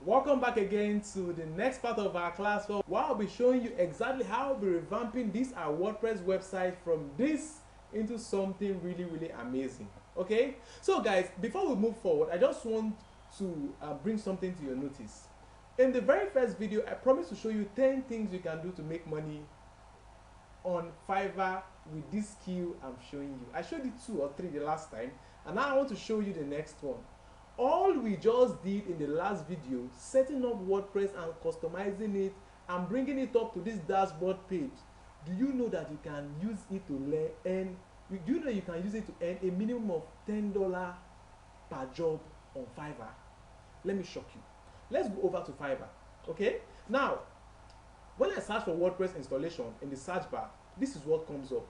Welcome back again to the next part of our class where I'll be showing you exactly how I'll be revamping this our WordPress website from this into something really amazing. Okay, so guys, before we move forward, I just want to bring something to your notice. In the very first video, I promised to show you 10 things you can do to make money on Fiverr with this skill I'm showing you. I showed you 2 or 3 the last time, and now I want to show you the next one. All we just did in the last video, setting up WordPress and customizing it and bringing it up to this dashboard page. Do you know that you can use it to earn? Do you know you can use it to earn a minimum of $10 per job on Fiverr? Let me shock you. Let's go over to Fiverr. Okay? Now, when I search for WordPress installation in the search bar, this is what comes up.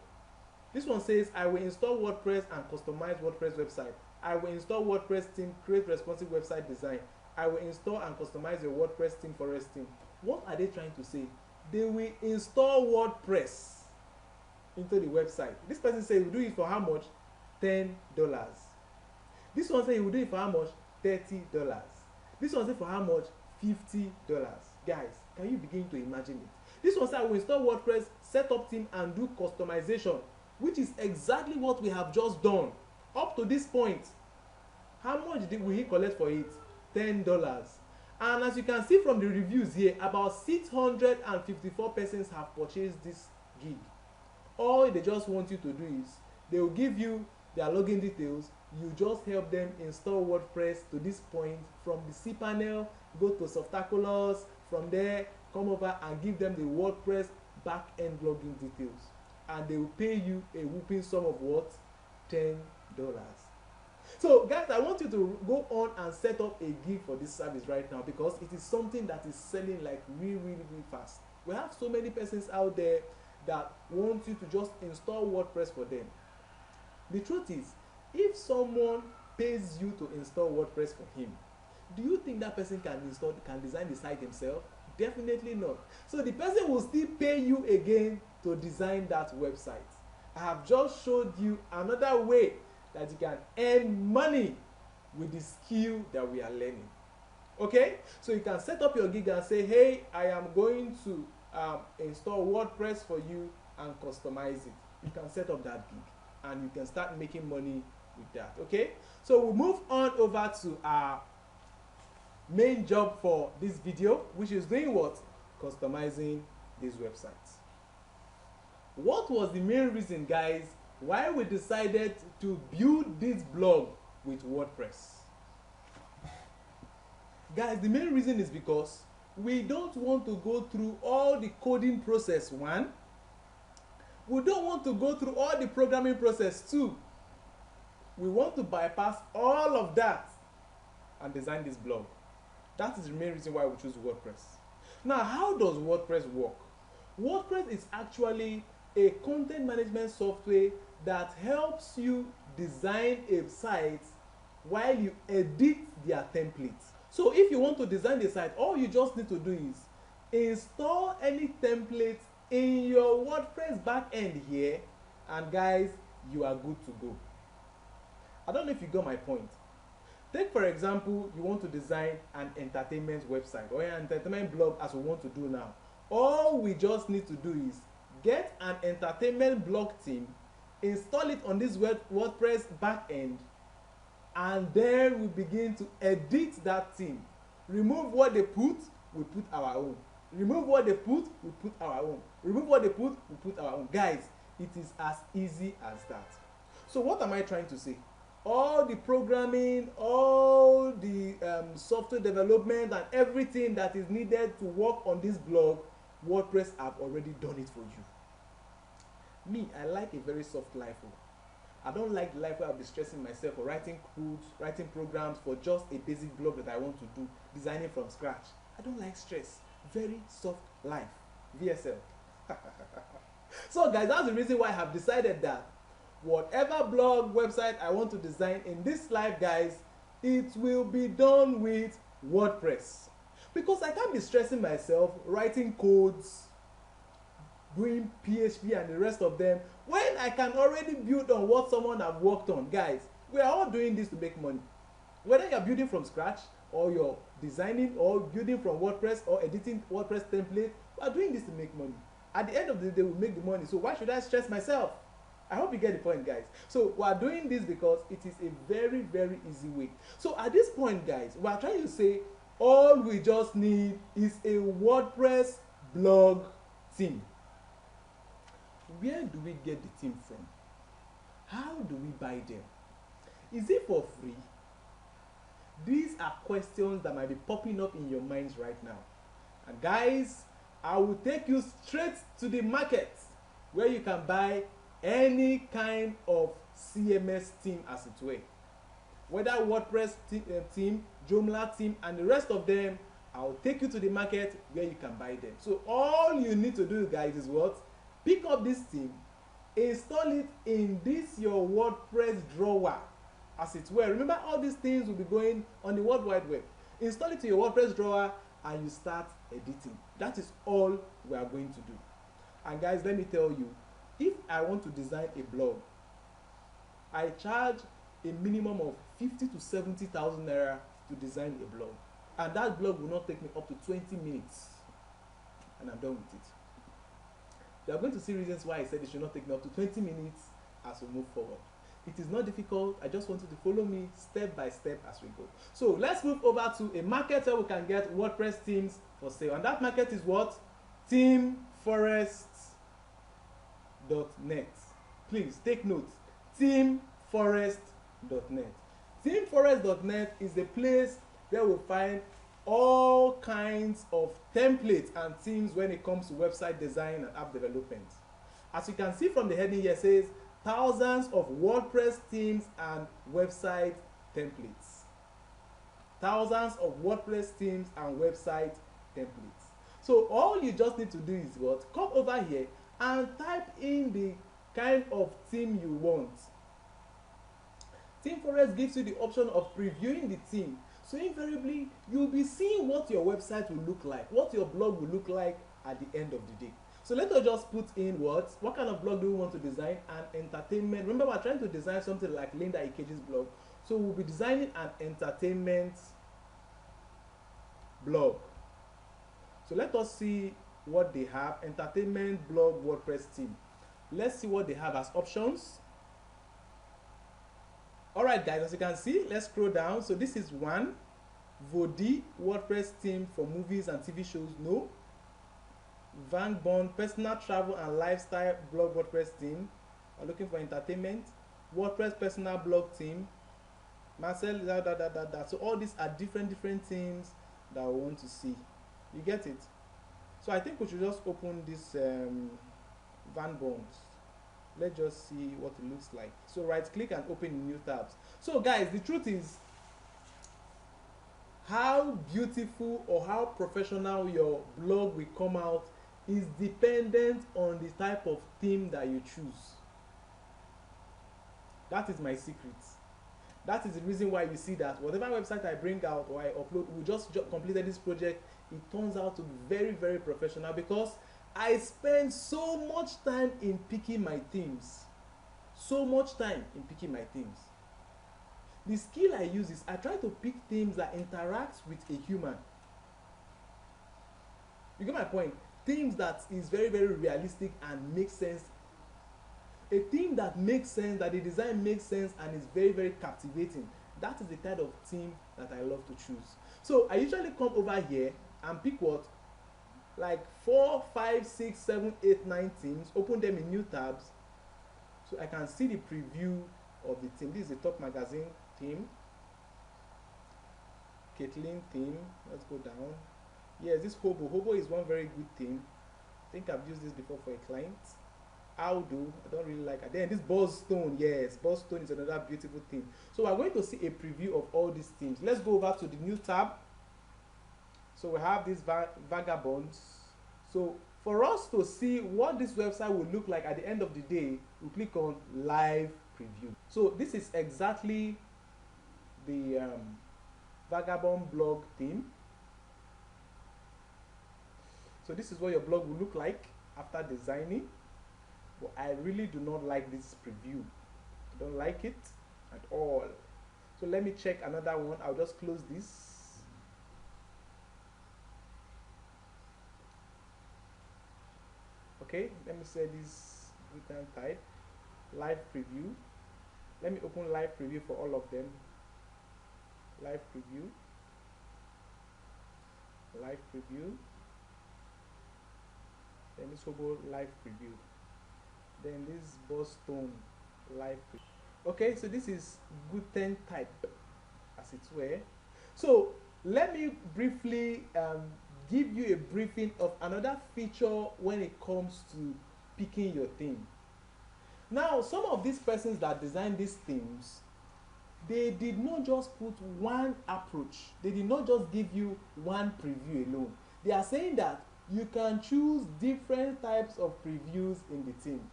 This one says, I will install WordPress and customize WordPress website. I will install WordPress theme, create responsive website design. I will install and customize your WordPress theme for REST theme. What are they trying to say? They will install WordPress into the website. This person says he will do it for how much? $10. This one says he will do it for how much? $30. This one says for how much? $50. Guys, can you begin to imagine it? This one says I will install WordPress, set up theme and do customization, which is exactly what we have just done. Up to this point, how much will he collect for it? $10. And as you can see from the reviews here, about 654 persons have purchased this gig. All they just want you to do is they will give you their login details. You just help them install WordPress to this point. From the cPanel, go to Softaculous. From there, come over and give them the WordPress back-end login details, and they will pay you a whooping sum of what? $10. So guys, I want you to go on and set up a gig for this service right now, because it is something that is selling like really fast. We have so many persons out there that want you to just install WordPress for them. The truth is, if someone pays you to install WordPress for him, do you think that person can design the site himself? Definitely not. So the person will still pay you again to design that website. I have just showed you another way that you can earn money with the skill that we are learning. Okay, so you can set up your gig and say, hey, I am going to install WordPress for you and customize it. You can set up that gig and you can start making money with that. Okay, so we'll move on over to our main job for this video, which is doing what? Customizing these websites. What was the main reason, guys, why we decided to build this blog with WordPress? Guys, the main reason is because we don't want to go through all the coding process, 1. We don't want to go through all the programming process, 2. We want to bypass all of that and design this blog. That is the main reason why we choose WordPress. Now, how does WordPress work? WordPress is actually a content management software that helps you design a site while you edit their templates. So if you want to design the site, all you just need to do is install any template in your WordPress backend here, and guys, you are good to go. I don't know if you got my point. Take for example, you want to design an entertainment website or an entertainment blog as we want to do now. All we just need to do is get an entertainment blog theme, install it on this WordPress backend, and then we begin to edit that theme. Remove what they put, we put our own. Remove what they put, we put our own. Remove what they put, we put our own. Guys, it is as easy as that. So what am I trying to say? All the programming, all the software development and everything that is needed to work on this blog, WordPress have already done it for you. Me, I like a very soft life. I don't like the life where I'll be stressing myself for writing codes, writing programs for just a basic blog that I want to do, designing from scratch. I don't like stress. Very soft life. V.S.L. So guys, that's the reason why I have decided that whatever blog website I want to design in this life, guys, it will be done with WordPress. Because I can't be stressing myself writing codes, doing PHP and the rest of them, when I can already build on what someone have worked on. Guys, we are all doing this to make money. Whether you're building from scratch or you're designing or building from WordPress or editing WordPress template, we are doing this to make money. At the end of the day, we make the money. So why should I stress myself? I hope you get the point, guys. So we are doing this because it is a very, very easy way. So at this point, guys, we are trying to say all we just need is a WordPress blog theme. Where do we get the theme from? How do we buy them? Is it for free? These are questions that might be popping up in your minds right now. And guys, I will take you straight to the market where you can buy any kind of CMS theme as it were. Whether WordPress theme, Joomla theme, and the rest of them, I'll take you to the market where you can buy them. So all you need to do, guys, is what? Pick up this theme, install it in this your WordPress drawer, as it were. Remember, all these things will be going on the World Wide Web. Install it to your WordPress drawer and you start editing. That is all we are going to do. And guys, let me tell you, if I want to design a blog, I charge a minimum of 50 to 70,000 naira to design a blog. And that blog will not take me up to 20 minutes. And I'm done with it. You are going to see reasons why I said it should not take me up to 20 minutes as we move forward. It is not difficult. I just want you to follow me step by step as we go. So let's move over to a market where we can get WordPress themes for sale. And that market is what? ThemeForest.net. Please take note. ThemeForest.net. ThemeForest.net is the place where we'll find all kinds of templates and themes when it comes to website design and app development. As you can see from the heading here, it says thousands of WordPress themes and website templates. Thousands of WordPress themes and website templates. So all you just need to do is what? Come over here and type in the kind of theme you want. ThemeForest gives you the option of previewing the theme. So invariably, you'll be seeing what your website will look like, what your blog will look like at the end of the day. So let us just put in what kind of blog do we want to design? An entertainment. Remember, we're trying to design something like Linda Ikeji's blog. So we'll be designing an entertainment blog. So let us see what they have. Entertainment blog WordPress theme. Let's see what they have as options. Alright guys, as you can see, let's scroll down. So this is one. Vodi WordPress theme for movies and TV shows. No. Van Bond personal travel and lifestyle blog WordPress theme. I'm looking for entertainment. WordPress personal blog theme. Marcel, So all these are different themes that I want to see. You get it? So I think we should just open this Van Bond. Let's just see what it looks like. So right click and open new tabs. So guys, the truth is, how beautiful or how professional your blog will come out is dependent on the type of theme that you choose. That is my secret. That is the reason why you see that whatever website I bring out or I upload, we just completed this project, it turns out to be very, very professional because I spend so much time in picking my themes. So much time in picking my themes. The skill I use is I try to pick themes that interact with a human. You get my point? Themes that is very, very realistic and makes sense. A theme that makes sense, that the design makes sense and is very, very captivating. That is the kind of theme that I love to choose. So I usually come over here and pick what? Like 4, 5, 6, 7, 8, 9 themes, open them in new tabs so I can see the preview of the theme. This is the top magazine theme. Caitlin theme. Let's go down. Yes, this Hobo. Hobo is one very good theme. I think I've used this before for a client. Aldo, I don't really like it. Then this Buzzstone, yes, Buzzstone is another beautiful theme. So we're going to see a preview of all these themes. Let's go over to the new tab. So we have these vagabonds. So for us to see what this website will look like at the end of the day, we click on live preview. So this is exactly the vagabond blog theme. So this is what your blog will look like after designing. But I really do not like this preview. I don't like it at all. So let me check another one. I'll just close this. Okay, let me say this return type, live preview. Let me open live preview for all of them. Live preview, live preview, then this hobo live preview, then this Boston live preview. Okay, so this is Guten type, as it were. So let me briefly give you a briefing of another feature when it comes to picking your theme. Now, some of these persons that designed these themes, they did not just put one approach. They did not just give you one preview alone. They are saying that you can choose different types of previews in the theme.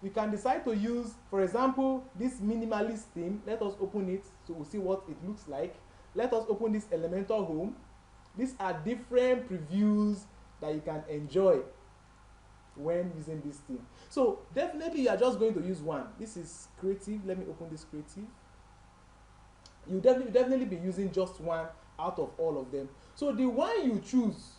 You can decide to use, for example, this minimalist theme. Let us open it so we'll see what it looks like. Let us open this Elementor Home. These are different previews that you can enjoy when using this theme. So definitely you are just going to use one. This is creative. Let me open this creative. You definitely be using just one out of all of them. So the one you choose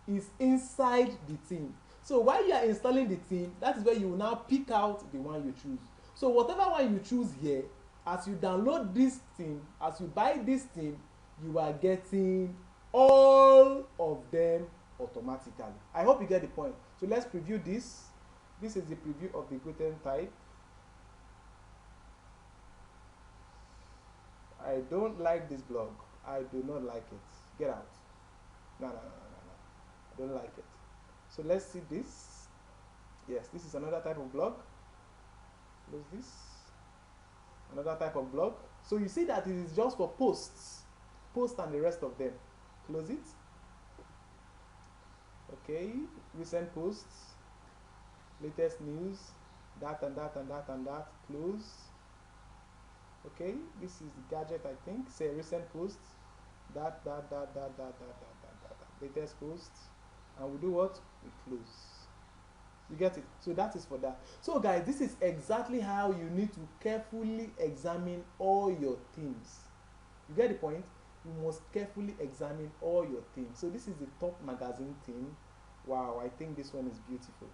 is inside the theme. So while you are installing the theme, that is where you will now pick out the one you choose. So whatever one you choose here, as you download this theme, as you buy this theme, you are getting all of them automatically. I hope you get the point. So let's preview this. This is the preview of the Guten type. I don't like this blog. I do not like it. Get out. No. I don't like it. So let's see this. Yes, this is another type of blog. Close this. Another type of blog. So you see that it is just for posts. Posts and the rest of them. Close it. Okay. Recent posts. Latest news. That and that and that and that. Close. Okay, this is the gadget, I think. Say recent posts, that. Latest posts, and we do what? We close. You get it? So that is for that. So guys, this is exactly how you need to carefully examine all your themes. You get the point? You must carefully examine all your themes. So this is the top magazine theme. Wow, I think this one is beautiful.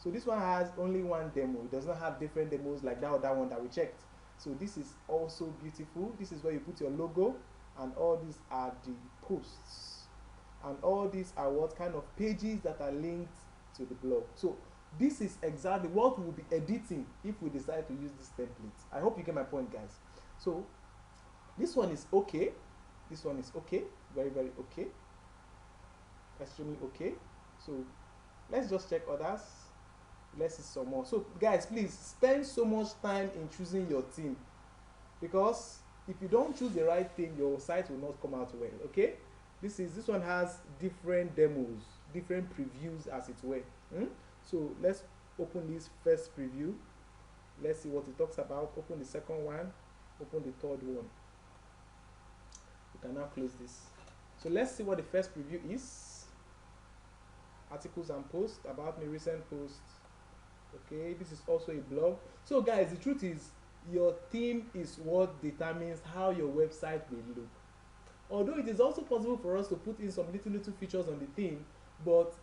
So this one has only one demo. It does not have different demos like that or that one that we checked. So this is also beautiful. This is where you put your logo, and all these are the posts, and all these are what kind of pages that are linked to the blog. So this is exactly what we'll be editing if we decide to use this template. I hope you get my point, guys. So this one is okay. This one is okay. Very, very okay. Extremely okay. So let's just check others. Let's see some more. So guys, please spend so much time in choosing your theme, because if you don't choose the right theme, your site will not come out well. Okay, this one has different demos, different previews, as it were. So let's open this first preview. Let's see what it talks about. Open the second one. Open the third one. You can now close this. So let's see what the first preview is. Articles and posts, about me, recent posts. Okay, this is also a blog. So guys, the truth is, your theme is what determines how your website will look. Although it is also possible for us to put in some little features on the theme, but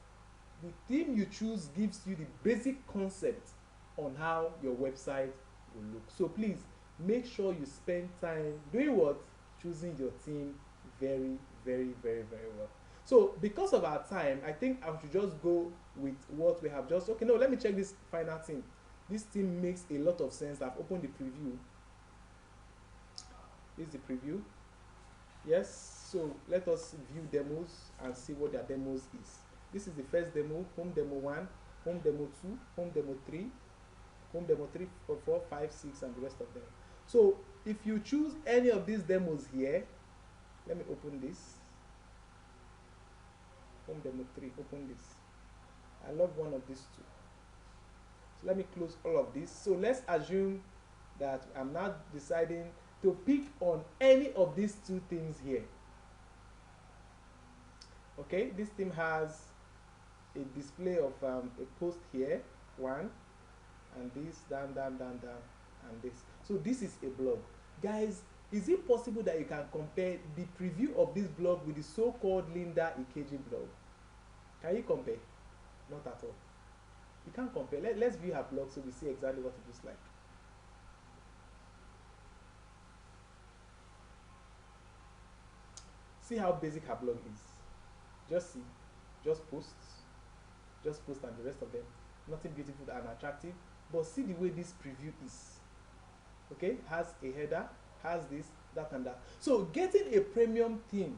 the theme you choose gives you the basic concept on how your website will look. So please make sure you spend time doing what? Choosing your theme very, very, very, very well. So because of our time, I think I should just go with what we have just. Okay, no, let me check this final theme. This theme makes a lot of sense. I've opened the preview. This is the preview. Yes, so let us view demos and see what their demos is. This is the first demo, home demo 1, home demo 2, home demo 3, home demo 3, 4, 5, 6, and the rest of them. So if you choose any of these demos here, let me open this. Home demo 3, open this. I love one of these two. So let me close all of this. So let's assume that I'm now deciding to pick on any of these two things here. Okay, this theme has a display of a post here, one, and this, down, and this. So this is a blog. Guys, is it possible that you can compare the preview of this blog with the so-called Linda Ikeji blog? Can you compare? Not at all. You can't compare. Let's view her blog so we see exactly what it looks like. See how basic her blog is. Just see. Just posts. Just post and the rest of them. Nothing beautiful and attractive. But see the way this preview is. Okay? Has a header. Has this, that and that. So getting a premium theme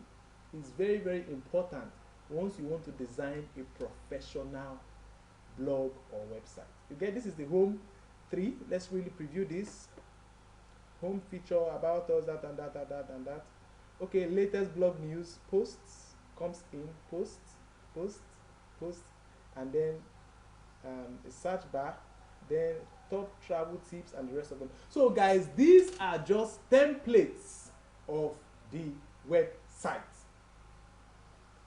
is very, very important once you want to design a professional blog or website. You get, this is the home 3. Let's really preview this. Home feature, about us, that and that and that and that. Okay, latest blog news, posts, comes in, posts, and then a search bar, then top travel tips and the rest of them. So guys, these are just templates of the website.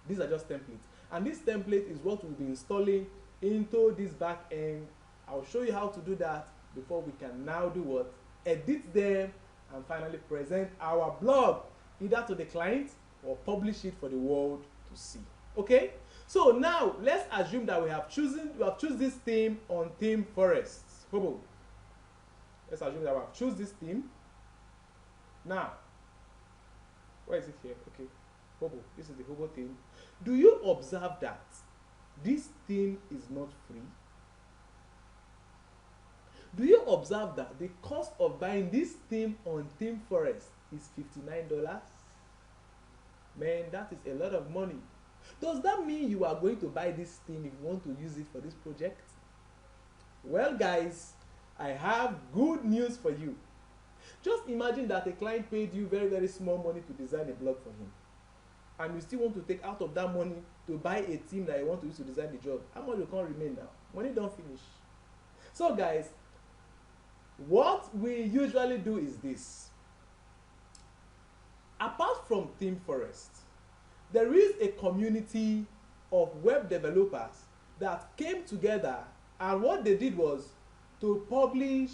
These are just templates. And this template is what we'll be installing into this back end. I'll show you how to do that before we can now do what? Edit them and finally present our blog either to the client or publish it for the world to see. Okay? So now let's assume that we have chosen this theme on Theme Forest. Hobo. Let's assume that we have chosen this theme. Now, where is it here? Okay. Hobo. This is the Hobo theme. Do you observe that this theme is not free? Do you observe that the cost of buying this theme on Theme Forest is $59? Man, that is a lot of money. Does that mean you are going to buy this theme if you want to use it for this project? Well guys, I have good news for you. Just imagine that a client paid you very, very small money to design a blog for him. And you still want to take out of that money to buy a theme that you want to use to design the job. How much you can't remain now? Money don't finish. So guys, what we usually do is this. Apart from Theme Forest, there is a community of web developers that came together, and what they did was to publish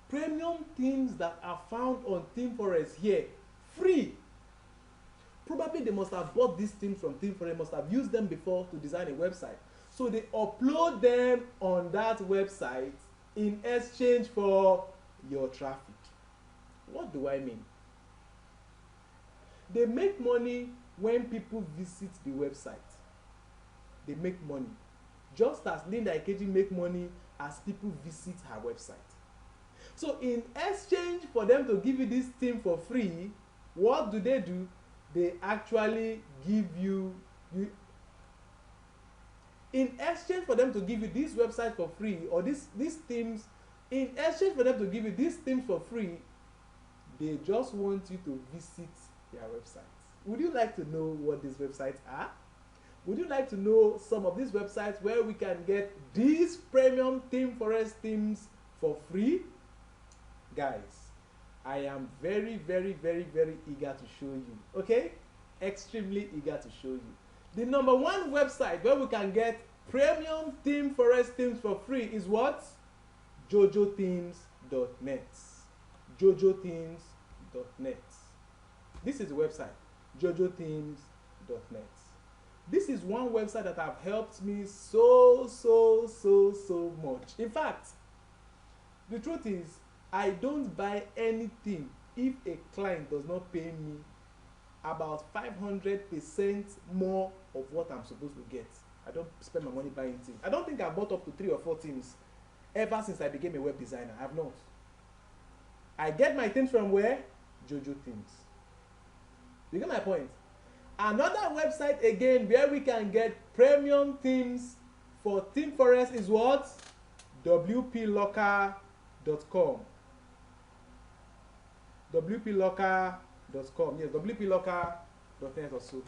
premium themes that are found on Theme Forest here, free. Probably they must have bought these themes from Theme Forest, must have used them before to design a website. So they upload them on that website in exchange for your traffic. What do I mean? They make money when people visit the website. They make money. Just as Linda Ikeji make money as people visit her website. So in exchange for them to give you this theme for free, what do? They actually give you, in exchange for them to give you this website for free, or these themes, in exchange for them to give you these themes for free, they just want you to visit their websites. Would you like to know what these websites are? Would you like to know some of these websites where we can get these premium Theme Forest themes for free? Guys, I am very, very, very, very eager to show you. Okay? Extremely eager to show you. The number one website where we can get premium Theme Forest themes for free is what? jojothemes.net. jojothemes.net. This is the website, jojothemes.net. This is one website that have helped me so much. In fact, the truth is, I don't buy anything if a client does not pay me about 500% more of what I'm supposed to get. I don't spend my money buying things. I don't think I've bought up to 3 or 4 things ever since I became a web designer. I have not. I get my things from where? Jojo Themes. You get my point? Another website again where we can get premium themes for Theme Forest is what? wplocker.com. wplocker.com. Yes, wplocker.net also.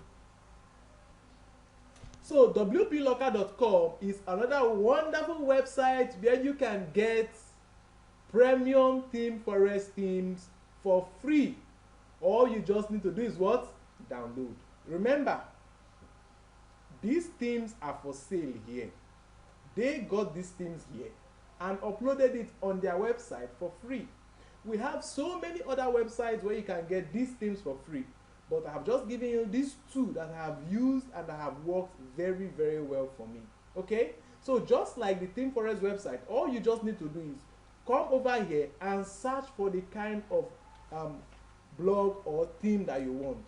So wplocker.com is another wonderful website where you can get premium Theme Forest themes for free. All you just need to do is what? Download. Remember, these themes are for sale here. They got these themes here and uploaded it on their website for free. We have so many other websites where you can get these themes for free, but I have just given you these 2 that I have used and that have worked very, very well for me. Okay? So just like the Theme Forest website, all you just need to do is come over here and search for the kind of blog or theme that you want.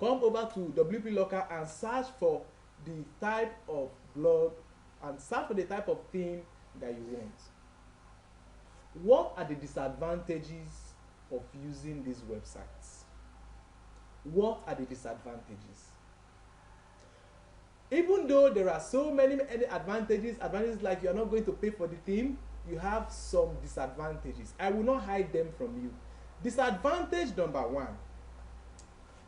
Come over to WP Locker and search for the type of blog and search for the type of theme that you want. What are the disadvantages of using these websites? What are the disadvantages? Even though there are so many advantages like you are not going to pay for the theme, you have some disadvantages. I will not hide them from you. Disadvantage number one.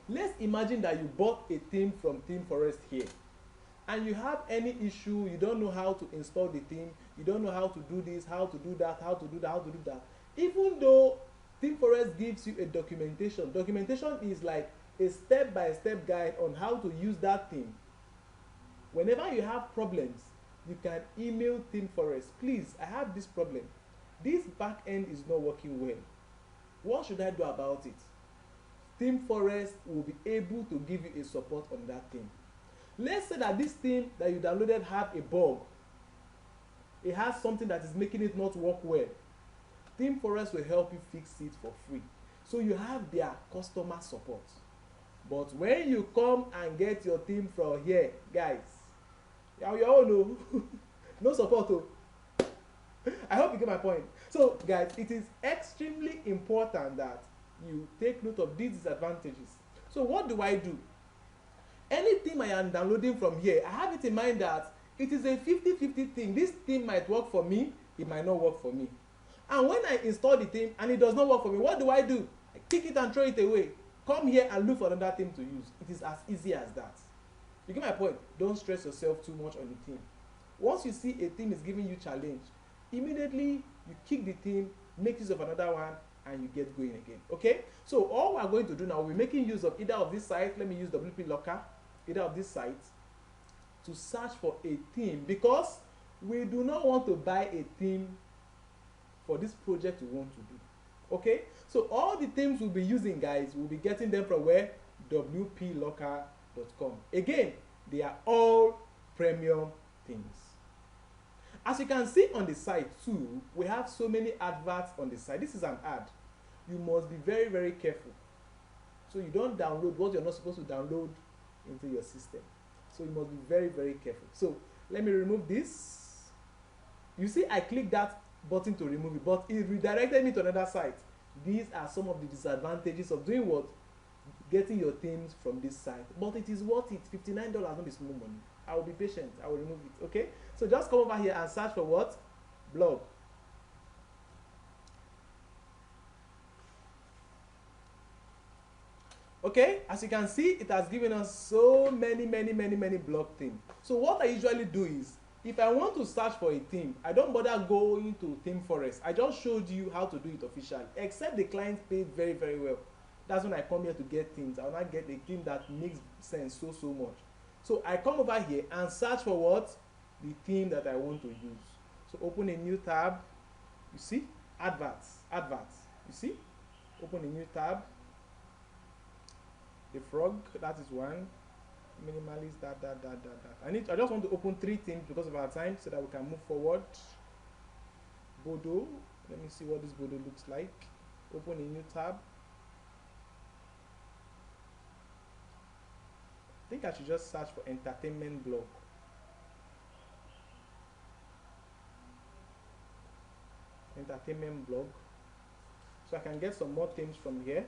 Let's imagine that you bought a theme from Theme Forest here, and you have any issue, you don't know how to install the theme, you don't know how to do this, how to do that, how to do that, how to do that. Even though Theme Forest gives you a documentation is like a step-by-step guide on how to use that theme. Whenever you have problems, you can email Theme Forest. Please, I have this problem. This back end is not working well. What should I do about it? Theme Forest will be able to give you a support on that theme. Let's say that this theme that you downloaded have a bug. It has something that is making it not work well. Theme Forest will help you fix it for free. So you have their customer support. But when you come and get your theme from here, guys, you are your own. No support. I hope you get my point. So guys, it is extremely important that you take note of these disadvantages. So what do I do? Anything I am downloading from here, I have it in mind that it is a 50-50 thing. This theme might work for me, it might not work for me. And when I install the theme and it does not work for me, what do? I kick it and throw it away. Come here and look for another theme to use. It is as easy as that. You get my point? Don't stress yourself too much on the theme. Once you see a theme is giving you challenge, immediately you kick the theme, make use of another one, and you get going again. Okay? So all we are going to do now, we're making use of either of this site. Let me use WP Locker, either of this site, to search for a theme, because we do not want to buy a theme for this project we want to do. Okay? So all the themes we'll be using, guys, we'll be getting them from where? WPLocker.com. Again, they are all premium themes. As you can see on the site too, we have so many adverts on the site. This is an ad. You must be very, very careful. So you don't download what you're not supposed to download into your system. So you must be very, very careful. So let me remove this. You see, I clicked that button to remove it, but it redirected me to another site. These are some of the disadvantages of doing what? Getting your themes from this site. But it is worth it. $59, not small money. I will be patient. I will remove it. Okay? So just come over here and search for what? Blog. Okay? As you can see, it has given us so many blog themes. So what I usually do is, if I want to search for a theme, I don't bother going to Theme Forest. I just showed you how to do it officially. Except the client paid very, very well. That's when I come here to get themes. I will not get a theme that makes sense so much. So I come over here and search for what? The theme that I want to use. So open a new tab. You see? Adverts. You see? Open a new tab. The frog, that is one. Minimalist, that. I just want to open 3 themes because of our time so that we can move forward. Bodo. Let me see what this Bodo looks like. Open a new tab. I think I should just search for entertainment blog. Entertainment blog. So I can get some more themes from here.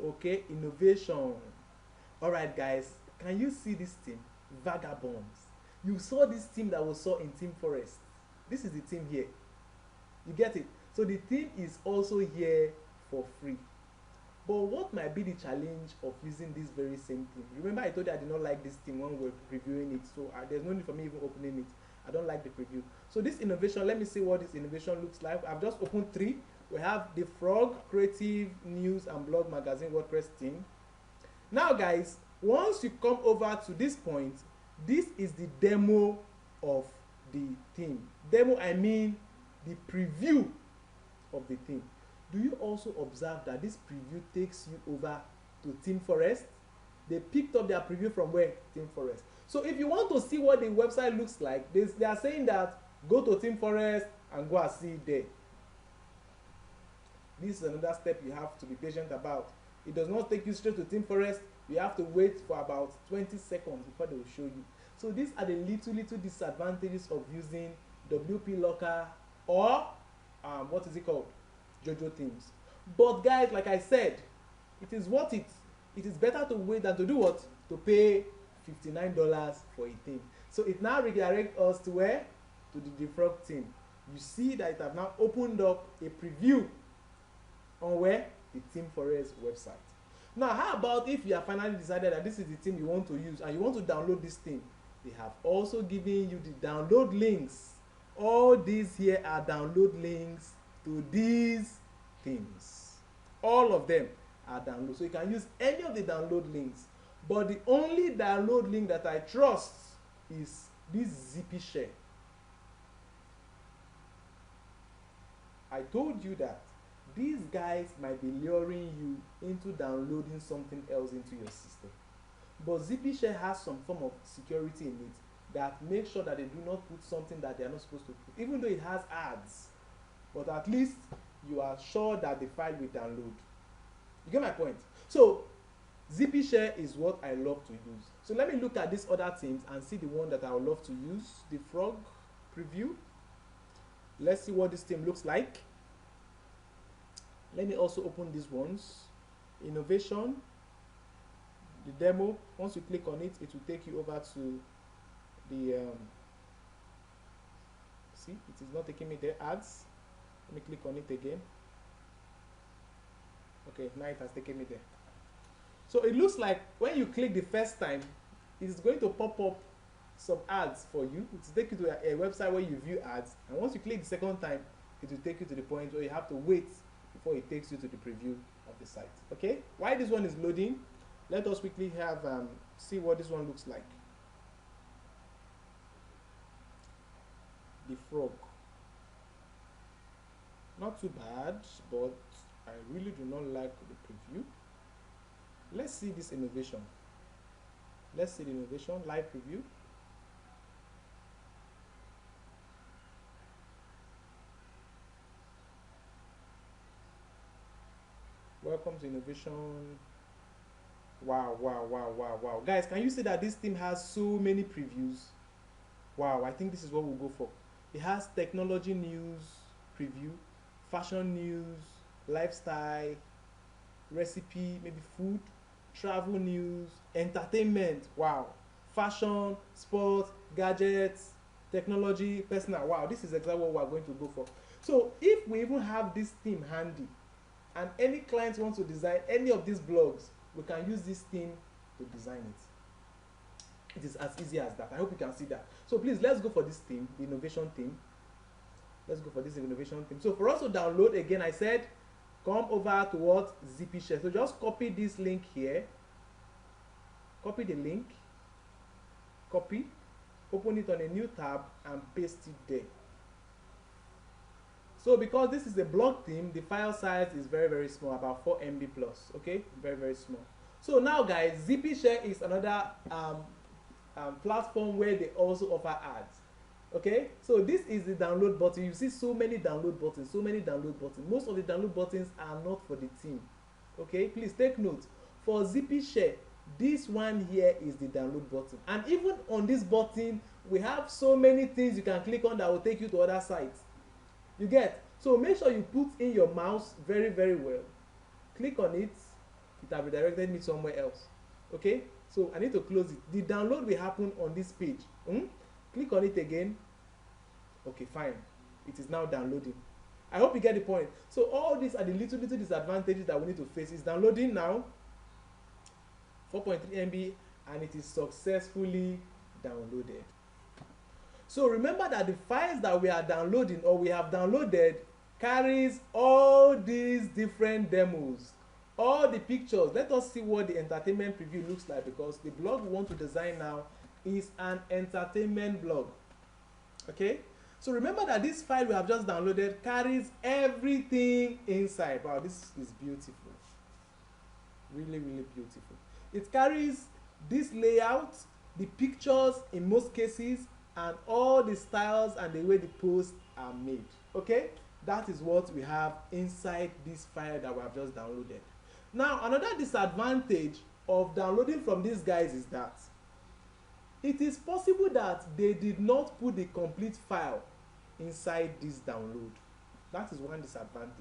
Okay, innovation. Alright guys, can you see this theme? Vagabonds. You saw this theme that was saw in Theme Forest. This is the theme here. You get it? So the theme is also here for free. But what might be the challenge of using this very same theme? Remember I told you I did not like this theme when we were previewing it, so there's no need for me even opening it. I don't like the preview. So this innovation, let me see what this innovation looks like. I've just opened 3. We have the Frog Creative News and Blog Magazine WordPress theme. Now guys, once you come over to this point, this is the demo of the theme. Demo, I mean the preview of the theme. Do you also observe that this preview takes you over to Theme Forest? They picked up their preview from where? TeamForest. So if you want to see what the website looks like, they are saying that go to TeamForest and go and see it there. This is another step you have to be patient about. It does not take you straight to TeamForest. You have to wait for about 20 seconds before they will show you. So these are the little disadvantages of using WP Locker or what is it called? JoJo Themes. But guys, like I said, it is worth it. It is better to wait than to do what? To pay $59 for a theme. So it now redirects us to where? To the Defrog theme. You see that it has now opened up a preview on where? The TeamForest website. Now, how about if you have finally decided that this is the theme you want to use and you want to download this theme? They have also given you the download links. All these here are download links to these themes. All of them are download. So you can use any of the download links. But the only download link that I trust is this Zippy Share. I told you that these guys might be luring you into downloading something else into your system. But Zippy Share has some form of security in it that makes sure that they do not put something that they are not supposed to put, even though it has ads. But at least you are sure that the file will download. You get my point? So Zippy Share is what I love to use. So let me look at these other themes and see the one that I would love to use. The Frog preview. Let's see what this theme looks like. Let me also open these ones. Innovation, the demo. Once you click on it, it will take you over to the see, it is not taking me there. Ads. Let me click on it again. Okay, now it has taken me there. So it looks like when you click the first time, it's going to pop up some ads for you. It will take you to a website where you view ads, and once you click the second time, it will take you to the point where you have to wait before it takes you to the preview of the site. Okay, while this one is loading, let us quickly have see what this one looks like. The Frog, not too bad, but I really do not like the preview. Let's see this innovation. Let's see the innovation live preview. Welcome to innovation. Wow, wow, wow, wow, wow. Guys, can you see that this theme has so many previews? Wow, I think this is what we'll go for. It has technology news preview, fashion news, lifestyle, recipe, maybe food, travel news, entertainment, wow, fashion, sports, gadgets, technology, personal. Wow, this is exactly what we're going to go for. So if we even have this theme handy and any client wants to design any of these blogs, we can use this theme to design it. It is as easy as that. I hope you can see that. So please, let's go for this theme, the innovation theme. Let's go for this innovation theme. So for us to download, again, I said, come over to what? Zippy Share. So just copy this link here. Copy the link. Copy. Open it on a new tab and paste it there. So because this is a blog theme, the file size is very, very small, about 4 MB plus. Okay, very, very small. So now, guys, Zippy Share is another platform where they also offer ads. Okay, so this is the download button. You see so many download buttons, so many download buttons. Most of the download buttons are not for the theme. Okay, please take note. For Zippy Share, this one here is the download button. And even on this button, we have so many things you can click on that will take you to other sites. You get? So make sure you put in your mouse very, very well. Click on it. It has redirected me somewhere else. Okay, so I need to close it. The download will happen on this page. Click on it again. Okay, fine. It is now downloading. I hope you get the point. So all these are the little disadvantages that we need to face. It's downloading now, 4.3 MB, and it is successfully downloaded. So remember that the files that we are downloading or we have downloaded carries all these different demos, all the pictures. Let us see what the entertainment preview looks like, because the blog we want to design now is an entertainment blog. Okay, so remember that this file we have just downloaded carries everything inside. Wow, this is beautiful. Really, really beautiful. It carries this layout, the pictures in most cases, and all the styles and the way the posts are made. Okay, that is what we have inside this file that we have just downloaded. Now, another disadvantage of downloading from these guys is that it is possible that they did not put the complete file inside this download. That is one disadvantage.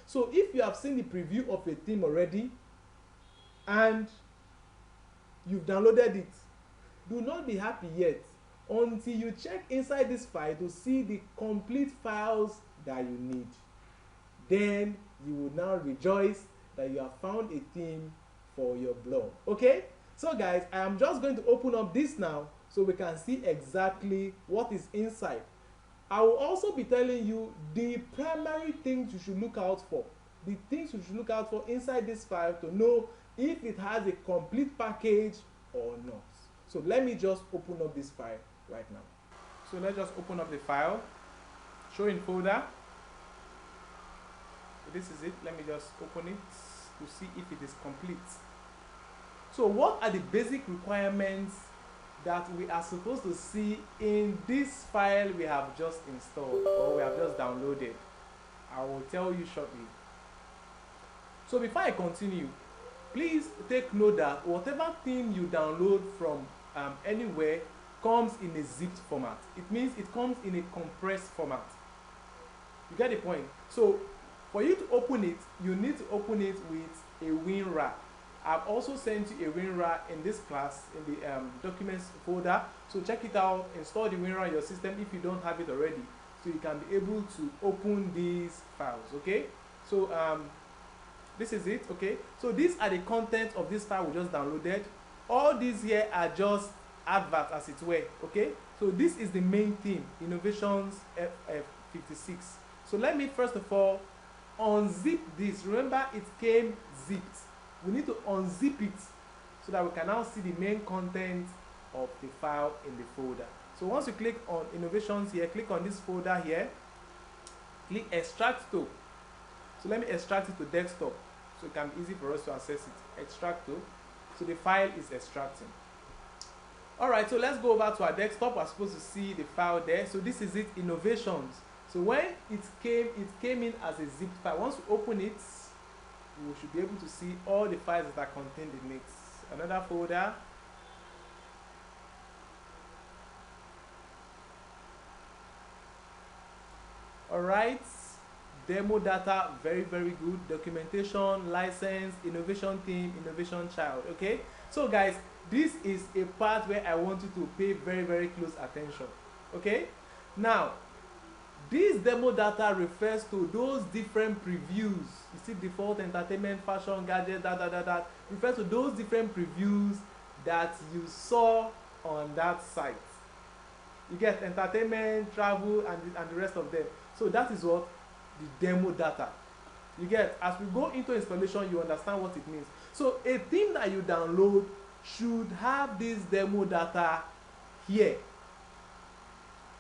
So if you have seen the preview of a theme already and you've downloaded it, do not be happy yet until you check inside this file to see the complete files that you need. Then you will now rejoice that you have found a theme for your blog. Okay? So guys, I am just going to open up this now so we can see exactly what is inside. I will also be telling you the primary things you should look out for. The things you should look out for inside this file to know if it has a complete package or not. So let me just open up this file right now. So let's just open up the file. Show in folder. This is it. Let me just open it to see if it is complete. So what are the basic requirements that we are supposed to see in this file we have just installed or we have just downloaded? I will tell you shortly. So before I continue, please take note that whatever theme you download from anywhere comes in a zipped format. It means it comes in a compressed format. You get the point? So for you to open it, you need to open it with a WinRAR. I've also sent you a WinRAR in this class in the documents folder. So check it out, install the WinRAR in your system if you don't have it already, so you can be able to open these files. Okay, so this is it. Okay, so these are the contents of this file we just downloaded. All these here are just adverts, as it were. Okay, so this is the main theme, Innovations F56. So let me first of all unzip this. Remember, it came zipped. We need to unzip it so that we can now see the main content of the file in the folder. So once you click on Innovations here, click on this folder here, click Extract to. So let me extract it to desktop so it can be easy for us to access it. Extract to. So the file is extracting. Alright, so let's go over to our desktop. We're supposed to see the file there. So this is it, Innovations. So when it came in as a zipped file. Once we open it, we should be able to see all the files that are contained in it. Another folder. Alright, demo data, very good. Documentation, license, innovation team, innovation child. Okay, so guys, this is a part where I want you to pay very close attention. Okay, now this demo data refers to those different previews. You see, default, entertainment, fashion, gadget, that refers to those different previews that you saw on that site. You get entertainment, travel, and the rest of them. So that is what the demo data. You get, as we go into installation, you understand what it means. So a theme that you download should have this demo data here.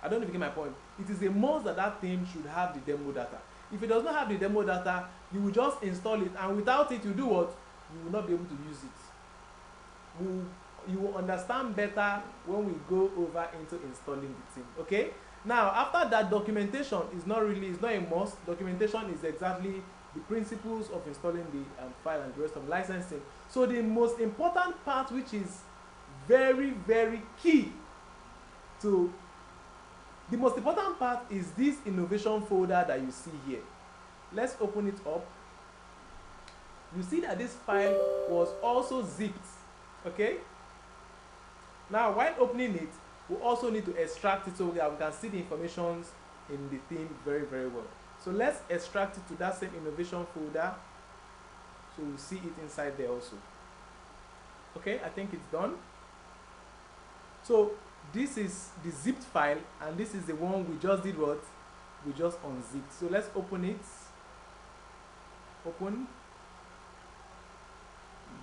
I don't know if you get my point. It is a must that that theme should have the demo data. If it does not have the demo data, you will just install it, and without it, you do what? You will not be able to use it. You will understand better when we go over into installing the theme. Okay? Now, after that, documentation is not a must. Documentation is exactly the principles of installing the file and the rest of licensing. So the most important part, which is very key to the most important part, is this innovation folder that you see here. Let's open it up. You see that this file was also zipped. Okay? Now, while opening it, we also need to extract it so that we can see the information in the theme very well. So let's extract it to that same innovation folder, so we'll see it inside there also. Okay, I think it's done. So this is the zipped file, and this is the one we just did what? We just unzipped. So let's open it. Open.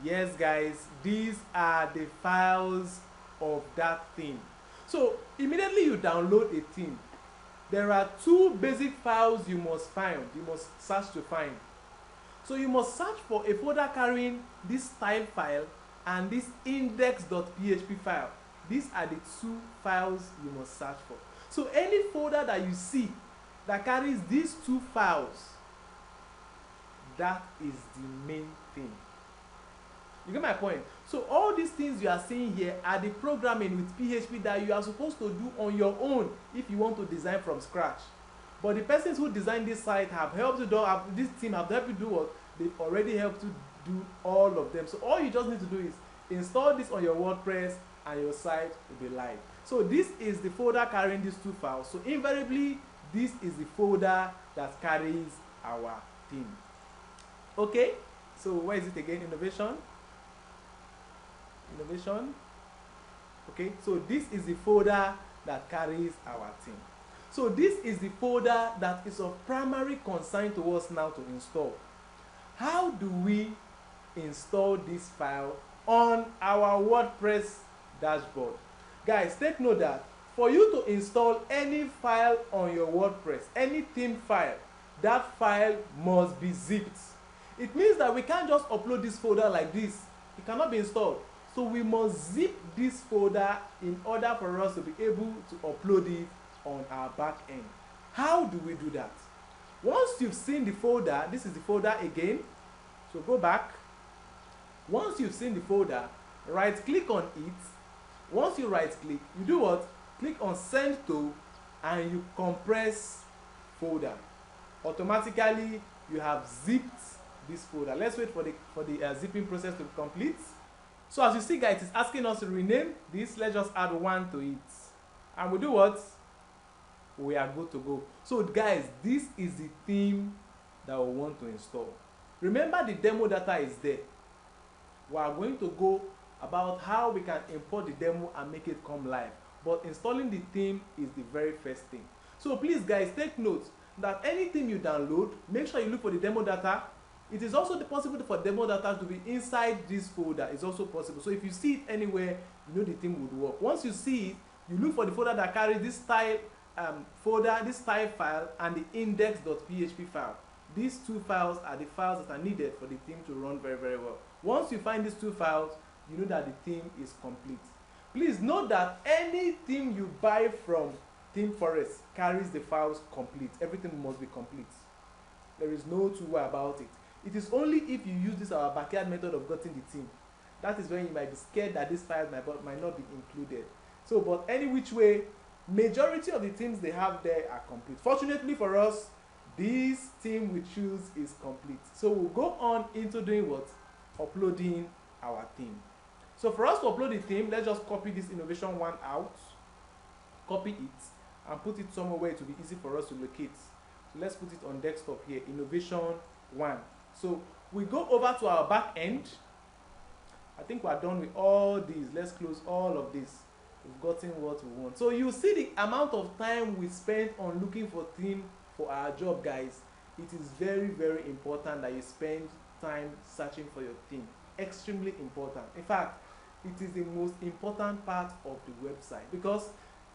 Yes guys, these are the files of that theme. So immediately you download a theme, there are two basic files you must find, you must search to find. So you must search for a folder carrying this style file and this index.php file. These are the two files you must search for. So any folder that you see that carries these two files, that is the main thing. You get my point? So all these things you are seeing here are the programming with PHP that you are supposed to do on your own if you want to design from scratch. But the persons who designed this site have helped you do, this team have helped you do what? They've already helped you do all of them. So all you just need to do is install this on your WordPress and your site will be live. So this is the folder carrying these two files. So invariably, this is the folder that carries our theme. Okay, so where is it again? Innovation. Okay, so this is the folder that carries our theme. So this is the folder that is of primary concern to us now to install. How do we install this file on our WordPress dashboard? Guys, take note that for you to install any file on your WordPress, any theme file, that file must be zipped. It means that we can't just upload this folder like this. It cannot be installed. So we must zip this folder in order for us to be able to upload it on our back end. How do we do that? Once you've seen the folder, this is the folder again. So go back. Once you've seen the folder, right click on it. Once you right click, you do what? Click on send to and you compress folder. Automatically you have zipped this folder. Let's wait for the zipping process to complete. So as you see, guys, it's asking us to rename this. Let's just add one to it. And we do what? We are good to go. So guys, this is the theme that we want to install. Remember, the demo data is there. We are going to go about how we can import the demo and make it come live. But installing the theme is the very first thing. So please, guys, take note that anything you download, make sure you look for the demo data. It is also possible for demo data to be inside this folder. It's also possible. So if you see it anywhere, you know the thing would work. Once you see it, you look for the folder that carries this style folder, this style file, and the index.php file. These two files are the files that are needed for the theme to run very, very well. Once you find these two files, you know that the theme is complete. Please note that any theme you buy from Theme Forest carries the files complete. Everything must be complete. There is no two way about it. It is only if you use this our backyard method of getting the theme. That is when you might be scared that this file might not be included. So, but any which way, majority of the themes they have there are complete. Fortunately for us, this theme we choose is complete. So we'll go on into doing what? Uploading our theme. So for us to upload the theme, let's just copy this Innovation 1 out, copy it, and put it somewhere where it will be easy for us to locate. So let's put it on desktop here, Innovation 1. So we go over to our back end. I think we are done with all these. Let's close all of this. We've gotten what we want. So you see the amount of time we spent on looking for theme for our job, guys. It is very, very important that you spend time searching for your theme. Extremely important. In fact, it is the most important part of the website, because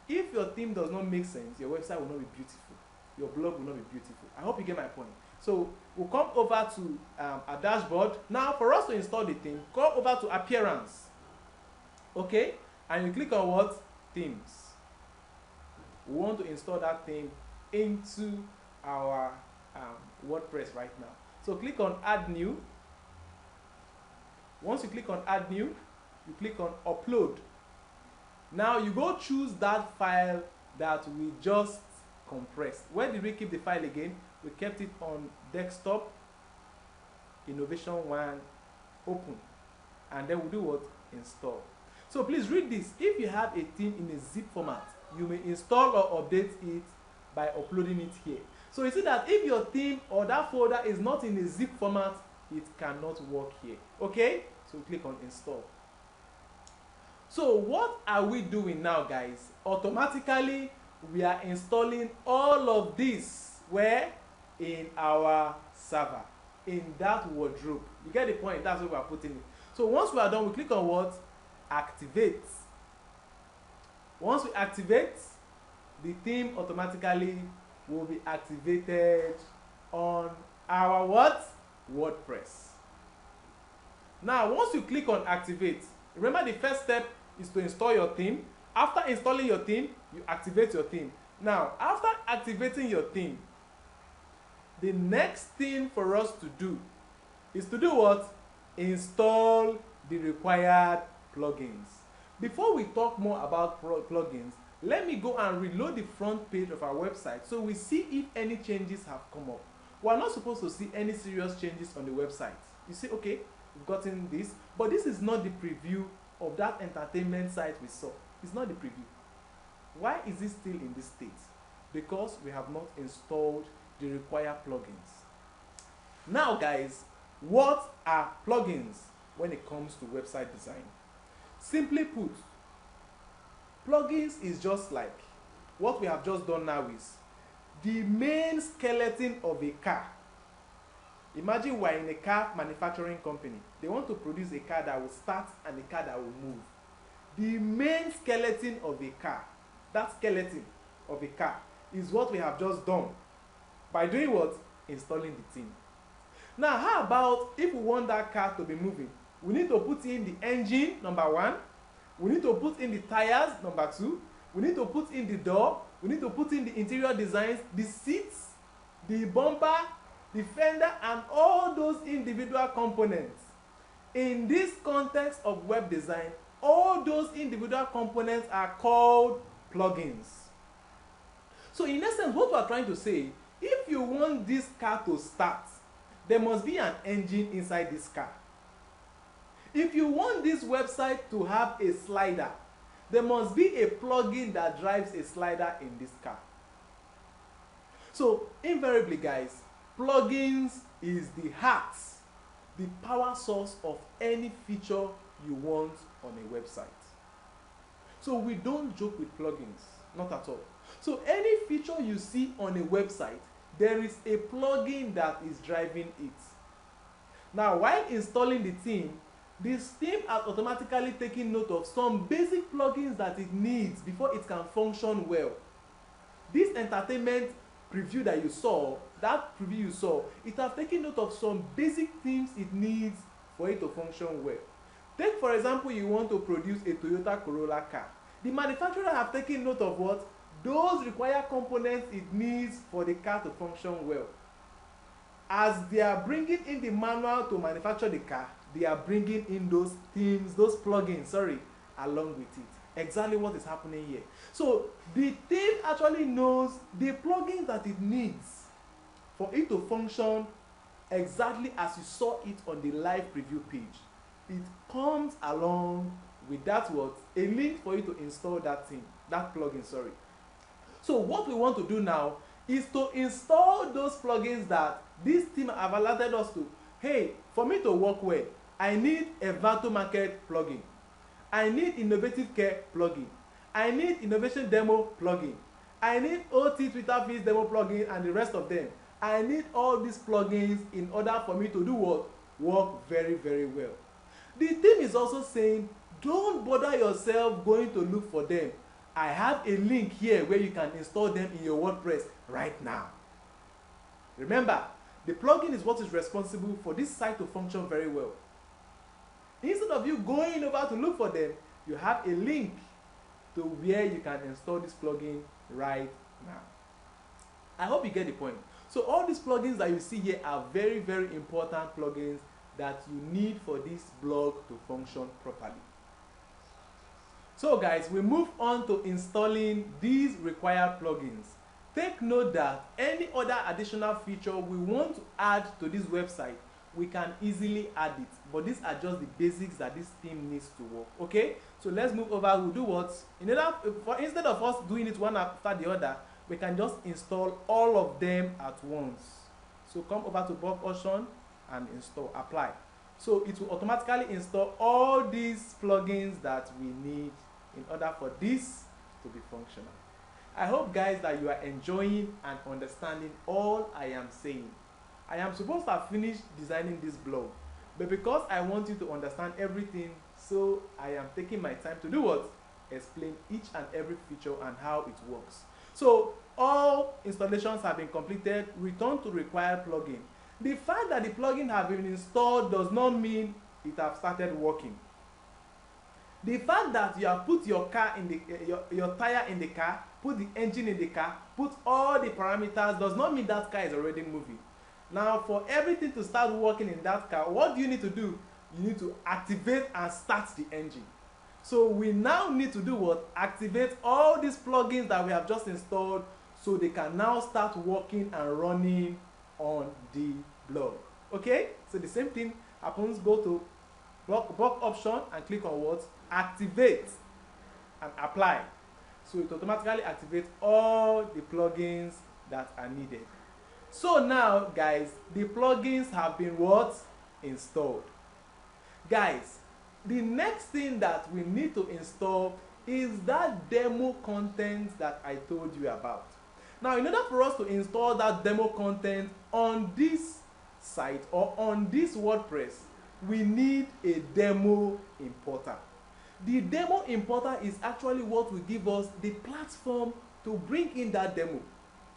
if your theme does not make sense, your website will not be beautiful. Your blog will not be beautiful. I hope you get my point. So we'll come over to our dashboard. Now for us to install the theme, go over to Appearance. Okay? And you click on what? Themes. We want to install that theme into our WordPress right now. So click on Add New. Once you click on Add New, you click on Upload. Now you go choose that file that we just compressed. Where did we keep the file again? We kept it on desktop, Innovation 1, open. And then we'll do what? Install. So please read this. If you have a theme in a zip format, you may install or update it by uploading it here. So you see that if your theme or that folder is not in a zip format, it cannot work here. Okay? So click on install. So what are we doing now, guys? Automatically, we are installing all of this where? In our server, in that wardrobe. You get the point? That's where we are putting it. So once we are done, we click on what? Activate. Once we activate, the theme automatically will be activated on our what? WordPress. Now, once you click on activate, remember the first step is to install your theme. After installing your theme, you activate your theme. Now, after activating your theme, the next thing for us to do is to do what? Install the required plugins. Before we talk more about plugins, let me go and reload the front page of our website so we see if any changes have come up. We are not supposed to see any serious changes on the website. You see, okay, we've gotten this, but this is not the preview of that entertainment site we saw. It's not the preview. Why is it still in this state? Because we have not installed the required plugins. Now guys, what are plugins when it comes to website design? Simply put, plugins is just like what we have just done now is the main skeleton of a car. Imagine we're in a car manufacturing company. They want to produce a car that will start and a car that will move. The main skeleton of a car, that skeleton of a car, is what we have just done. By doing what? Installing the theme. Now, how about if we want that car to be moving? We need to put in the engine, number one. We need to put in the tires, number two. We need to put in the door. We need to put in the interior designs, the seats, the bumper, the fender, and all those individual components. In this context of web design, all those individual components are called plugins. So in essence, what we are trying to say, if you want this car to start, there must be an engine inside this car. If you want this website to have a slider, there must be a plugin that drives a slider in this car. So invariably guys, plugins is the heart, the power source of any feature you want on a website. So we don't joke with plugins, not at all. So any feature you see on a website, there is a plugin that is driving it. Now, while installing the theme, this theme has automatically taken note of some basic plugins that it needs before it can function well. This entertainment preview that you saw, it has taken note of some basic themes it needs for it to function well. Take for example, you want to produce a Toyota Corolla car. The manufacturer have taken note of what? Those required components it needs for the car to function well. As they are bringing in the manual to manufacture the car, they are bringing in those themes, those plugins, along with it. Exactly what is happening here. So the theme actually knows the plugin that it needs for it to function exactly as you saw it on the live preview page. It comes along with that what? A link for you to install that theme, that plugin, So what we want to do now is to install those plugins that this team have alerted us to. Hey, for me to work well, I need a Vato Market plugin. I need Innovative Care plugin. I need Innovation Demo plugin. I need OT Twitter Feeds Demo plugin and the rest of them. I need all these plugins in order for me to do what? Work very, very well. The team is also saying, don't bother yourself going to look for them. I have a link here where you can install them in your WordPress right now. Remember, the plugin is what is responsible for this site to function very well. Instead of you going over to look for them, you have a link to where you can install this plugin right now. I hope you get the point. So all these plugins that you see here are very, very important plugins that you need for this blog to function properly. So guys, we move on to installing these required plugins. Take note that any other additional feature we want to add to this website, we can easily add it. But these are just the basics that this theme needs to work. Okay? So let's move over. We'll do what? Instead of us doing it one after the other, we can just install all of them at once. So come over to bulk option and install, apply. So it will automatically install all these plugins that we need in order for this to be functional. I hope guys that you are enjoying and understanding all I am saying. I am supposed to have finished designing this blog, but because I want you to understand everything, so I am taking my time to do what? Explain each and every feature and how it works. So all installations have been completed. Return to required plugin. The fact that the plugin has been installed does not mean it have started working. The fact that you have put your car in the your tire in the car, put the engine in the car, put all the parameters does not mean that car is already moving. Now for everything to start working in that car, what do you need to do? You need to activate and start the engine. So we now need to do what? Activate all these plugins that we have just installed so they can now start working and running on the blog. Okay, so the same thing happens. Go to blog option and click on what? Activate and apply. So it automatically activates all the plugins that are needed. So now guys, the plugins have been what? Installed. Guys, the next thing that we need to install is that demo content that I told you about. Now in order for us to install that demo content on this site or on this WordPress, we need a demo importer. The demo importer is actually what will give us the platform to bring in that demo.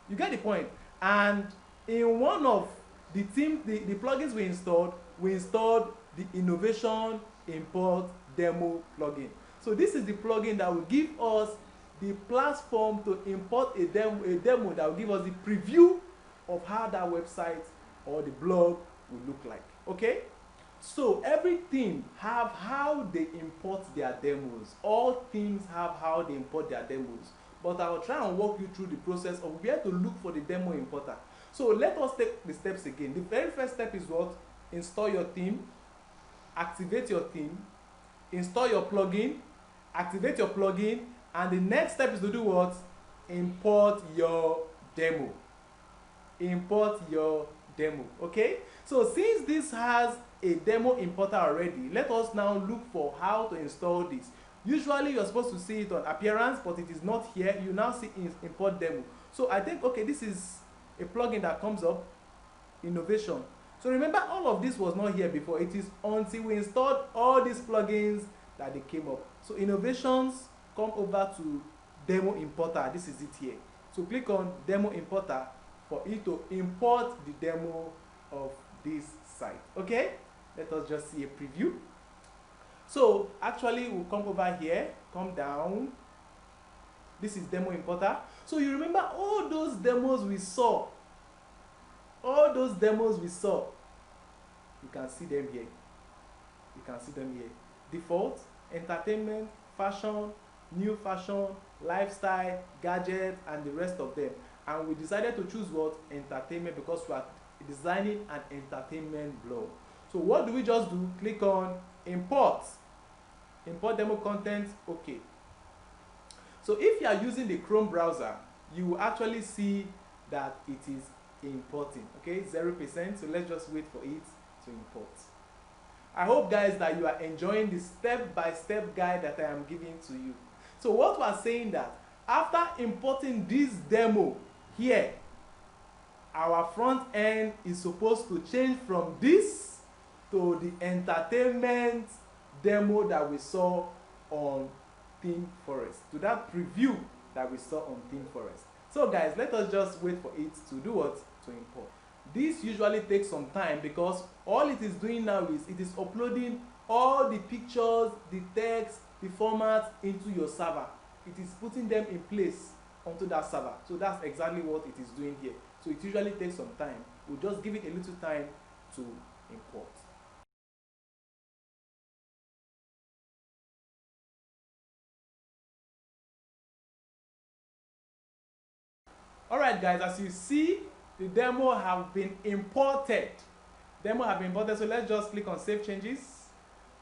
You get the point? And in one of the plugins we installed the innovation import demo plugin. So this is the plugin that will give us the platform to import a demo that will give us the preview of how that website or the blog will look like. Okay? So everything have how they import their demos. All things have how they import their demos. But I will try and walk you through the process of where to look for the demo importer. So let us take the steps again. The very first step is what? Install your theme, activate your theme, install your plugin, activate your plugin, and the next step is to do what? Import your demo. Import your demo. Okay? So since this has a demo importer already, let us now look for how to install this. Usually you're supposed to see it on appearance, but it is not here. You now see import demo. So I think, okay, this is a plugin that comes up, innovation. So remember, all of this was not here before. It is until we installed all these plugins that they came up. So innovations, come over to demo importer. This is it here. So click on demo importer for it to import the demo of this site. Okay, let us just see a preview. So actually we'll come over here, come down. This is demo importer. So you remember all those demos we saw. All those demos we saw. You can see them here. You can see them here. Default, entertainment, fashion, new fashion, lifestyle, gadget, and the rest of them. And we decided to choose what? Entertainment, because we are designing an entertainment blog. So what do we just do? Click on import. Import demo content. Okay. So if you are using the Chrome browser, you will actually see that it is importing. Okay, 0%. So let's just wait for it to import. I hope guys that you are enjoying the step-by-step guide that I am giving to you. So what we are saying that after importing this demo here, our front end is supposed to change from this to the entertainment demo that we saw on Theme Forest, to that preview that we saw on Theme Forest. So guys, let us just wait for it to do what? To import. This usually takes some time because all it is doing now is it is uploading all the pictures, the text, the format into your server. It is putting them in place onto that server. So that's exactly what it is doing here. So it usually takes some time. We'll just give it a little time to import. Alright guys, as you see, the demo have been imported. Demo have been imported, so let's just click on Save Changes.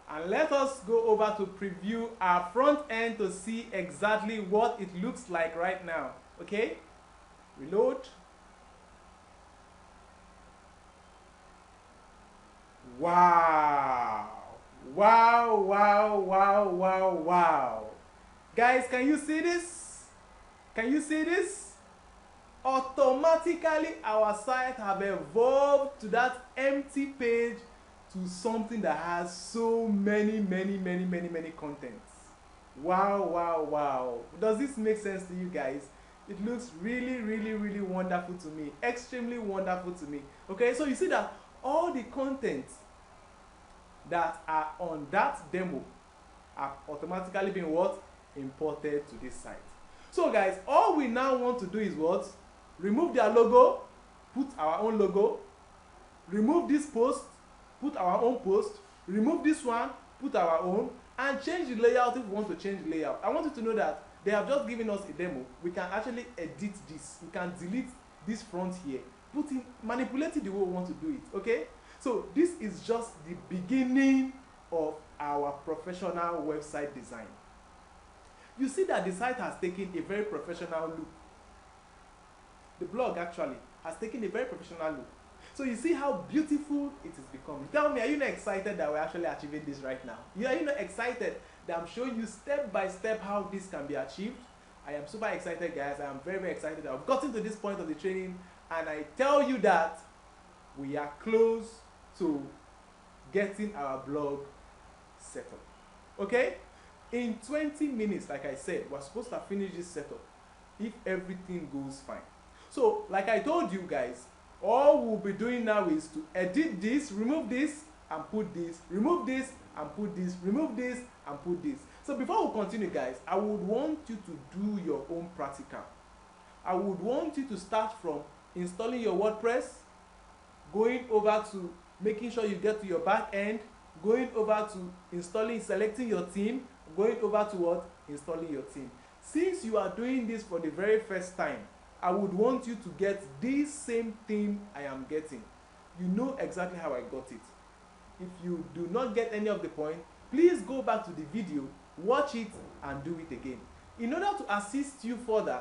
And let us go over to preview our front end to see exactly what it looks like right now. Okay? Reload. Wow! Wow, wow, wow, wow, wow. Guys, can you see this? Can you see this? Automatically our site have evolved to that empty page to something that has so many contents. Wow, wow, wow. Does this make sense to you guys? It looks really wonderful to me, extremely wonderful to me. Okay, so you see that all the content that are on that demo are automatically being what? Imported to this site. So guys, all we now want to do is what? Remove their logo, put our own logo, remove this post, put our own post, remove this one, put our own, and change the layout if we want to change the layout. I want you to know that they have just given us a demo. We can actually edit this. We can delete this front here, manipulate it the way we want to do it, okay? So this is just the beginning of our professional website design. You see that the site has taken a very professional look. The blog actually has taken a very professional look. So you see how beautiful it is becoming. Tell me, are you not excited that we're actually achieving this right now? Are you not excited that I'm showing you step by step how this can be achieved? I am super excited, guys. I am very, very excited that I've gotten to this point of the training, and I tell you that we are close to getting our blog set up. Okay? In 20 minutes, like I said, we're supposed to finish this setup if everything goes fine. So, like I told you guys, all we'll be doing now is to edit this, remove this, and put this, remove this, and put this, remove this, and put this. So before we continue, guys, I would want you to do your own practical. I would want you to start from installing your WordPress, going over to making sure you get to your back end, going over to selecting your theme, going over to what? Installing your theme. Since you are doing this for the very first time, I would want you to get this same theme I am getting. You know exactly how I got it. If you do not get any of the point, please go back to the video, watch it, and do it again. In order to assist you further,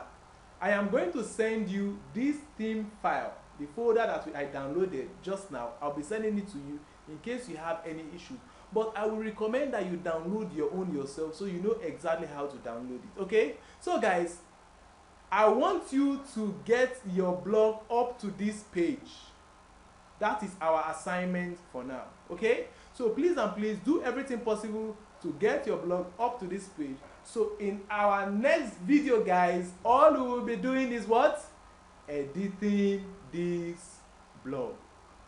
I am going to send you this theme file, the folder that I downloaded just now. I'll be sending it to you in case you have any issues. But I will recommend that you download your own yourself so you know exactly how to download it. Okay? So guys, I want you to get your blog up to this page. That is our assignment for now. Okay? So please and please do everything possible to get your blog up to this page. So in our next video, guys, all we will be doing is what? Editing this blog.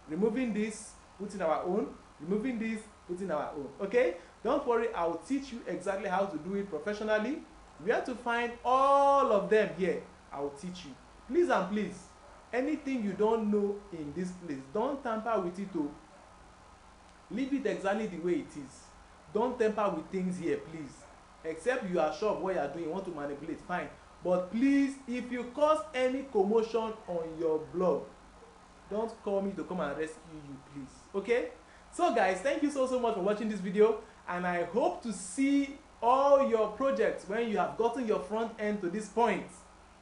Removing this, putting our own. Removing this, putting our own. Okay? Don't worry, I will teach you exactly how to do it professionally. Where to find all of them here, I will teach you. Please and please, anything you don't know in this place, don't tamper with it. Leave it exactly the way it is. Don't tamper with things here, please. Except you are sure of what you are doing, you want to manipulate, fine. But please, if you cause any commotion on your blog, don't call me to come and rescue you, please. Okay? So guys, thank you so much for watching this video, and I hope to see all your projects when you have gotten your front end to this point.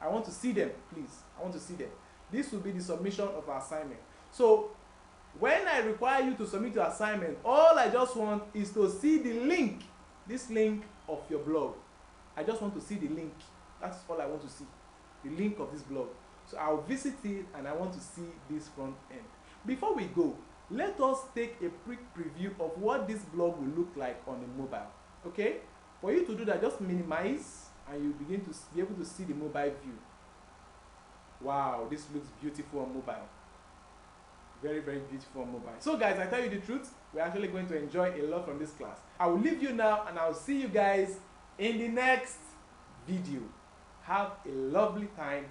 I want to see them, please. I want to see them. This will be the submission of our assignment. So when I require you to submit your assignment, all I just want is to see the link, this link of your blog. I just want to see the link. That's all I want to see, the link of this blog. So I'll visit it and I want to see this front end. Before we go, let us take a quick preview of what this blog will look like on the mobile. Okay? For you to do that, just minimize and you begin to be able to see the mobile view. Wow, this looks beautiful on mobile. Very, very beautiful on mobile. So guys, I tell you the truth, we're actually going to enjoy a lot from this class. I will leave you now and I'll see you guys in the next video. Have a lovely time.